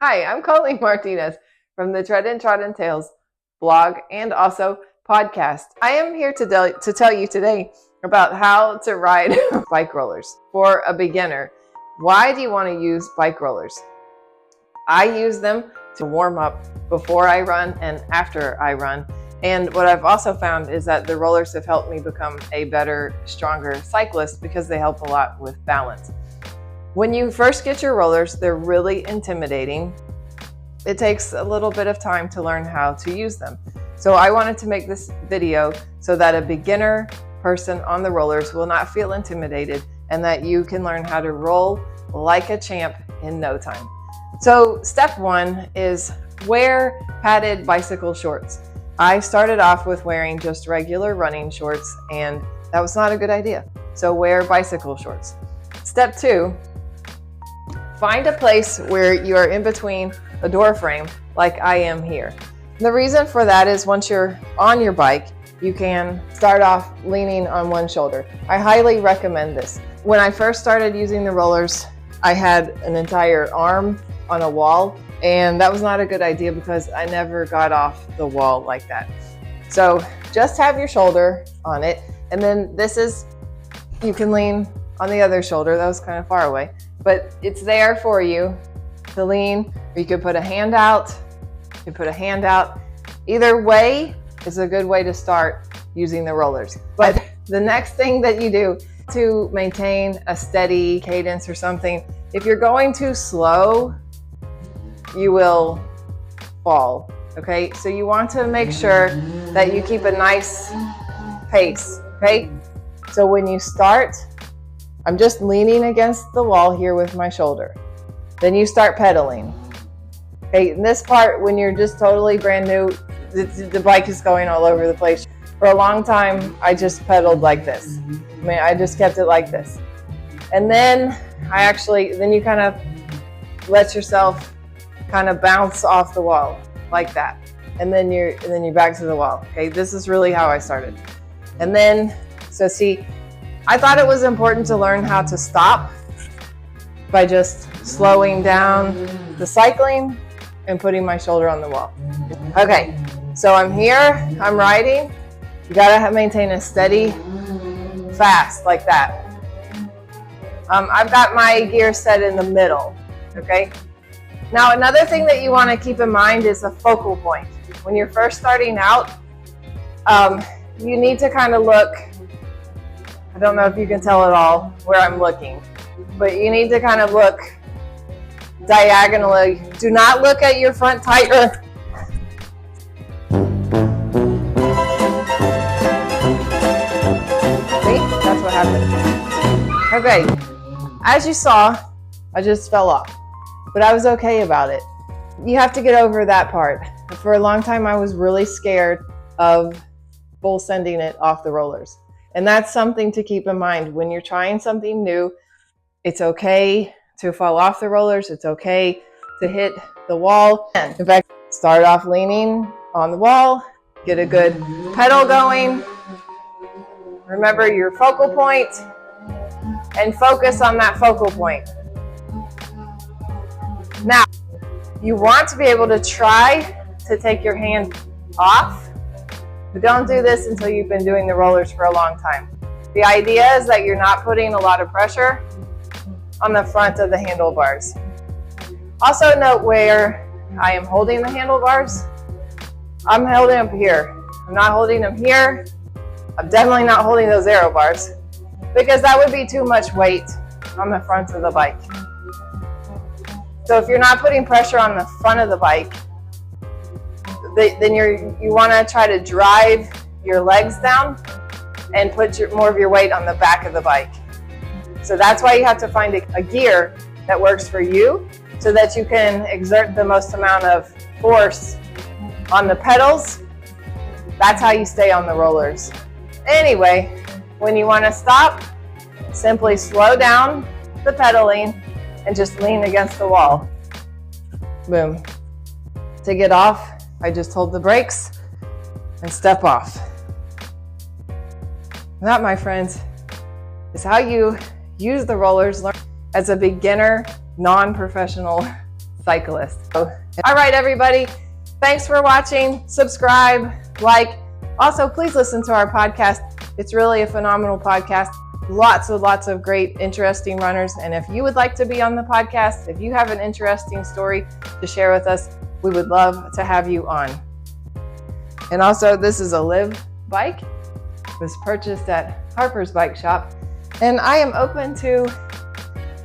Hi, I'm Coleen Martinez from the Treadin Trodden Tales blog and also podcast. I am here to tell you today about how to ride bike rollers for a beginner. Why do you want to use bike rollers? I use them to warm up before I run and after I run. And what I've also found is that the rollers have helped me become a better, stronger cyclist because they help a lot with balance. When you first get your rollers, they're really intimidating. It takes a little bit of time to learn how to use them. So I wanted to make this video so that a beginner person on the rollers will not feel intimidated and that you can learn how to roll like a champ in no time. So step one is wear padded bicycle shorts. I started off with wearing just regular running shorts, and that was not a good idea. So wear bicycle shorts. Step two, find a place where you are in between a door frame like I am here. The reason for that is once you're on your bike, you can start off leaning on one shoulder. I highly recommend this. When I first started using the rollers, I had an entire arm on a wall, and that was not a good idea because I never got off the wall like that. So just have your shoulder on it, and then you can lean on the other shoulder. That was kind of far away, but it's there for you to lean, or you could put a hand out. You put a hand out. Either way is a good way to start using the rollers. But the next thing that you do to maintain a steady cadence or something, if you're going too slow, you will fall, okay? So you want to make sure that you keep a nice pace, okay? So when you start, I'm just leaning against the wall here with my shoulder. Then you start pedaling. Okay, in this part, when you're just totally brand new, the bike is going all over the place. For a long time, I just pedaled like this. I just kept it like this. And then then you kind of let yourself kind of bounce off the wall like that. And then you're back to the wall. Okay, this is really how I started. And then, so see, I thought it was important to learn how to stop by just slowing down the cycling and putting my shoulder on the wall. Okay, so I'm here, I'm riding. You gotta maintain a steady, fast, like that. I've got my gear set in the middle, okay? Now, another thing that you wanna keep in mind is a focal point. When you're first starting out, you need to kind of look, I don't know if you can tell at all where I'm looking, but you need to kind of look diagonally. Do not look at your front tire. See, that's what happened. Okay, as you saw, I just fell off, but I was okay about it. You have to get over that part. For a long time, I was really scared of full sending it off the rollers. And that's something to keep in mind. When you're trying something new, it's okay to fall off the rollers. It's okay to hit the wall. In fact, start off leaning on the wall, get a good pedal going. Remember your focal point and focus on that focal point. Now, you want to be able to try to take your hand off, but don't do this until you've been doing the rollers for a long time. The idea is that you're not putting a lot of pressure on the front of the handlebars. Also note where I am holding the handlebars. I'm holding them here. I'm not holding them here. I'm definitely not holding those aero bars because that would be too much weight on the front of the bike. So if you're not putting pressure on the front of the bike, then you want to try to drive your legs down and put more of your weight on the back of the bike. So that's why you have to find a gear that works for you so that you can exert the most amount of force on the pedals. That's how you stay on the rollers. Anyway, when you want to stop, simply slow down the pedaling and just lean against the wall. Boom. To get off, I just hold the brakes and step off. That, my friends, is how you use the rollers as a beginner, non-professional cyclist. So, all right, everybody. Thanks for watching. Subscribe, like. Also, please listen to our podcast. It's really a phenomenal podcast. Lots of great, interesting runners. And if you would like to be on the podcast, if you have an interesting story to share with us, we would love to have you on. And also, this is a Liv bike. It was purchased at Harpers bike shop. And I am open to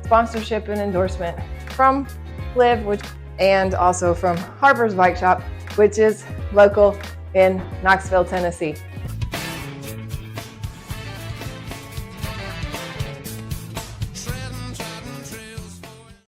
sponsorship and endorsement from Liv, and also from Harpers bike shop, which is local in Knoxville, Tennessee.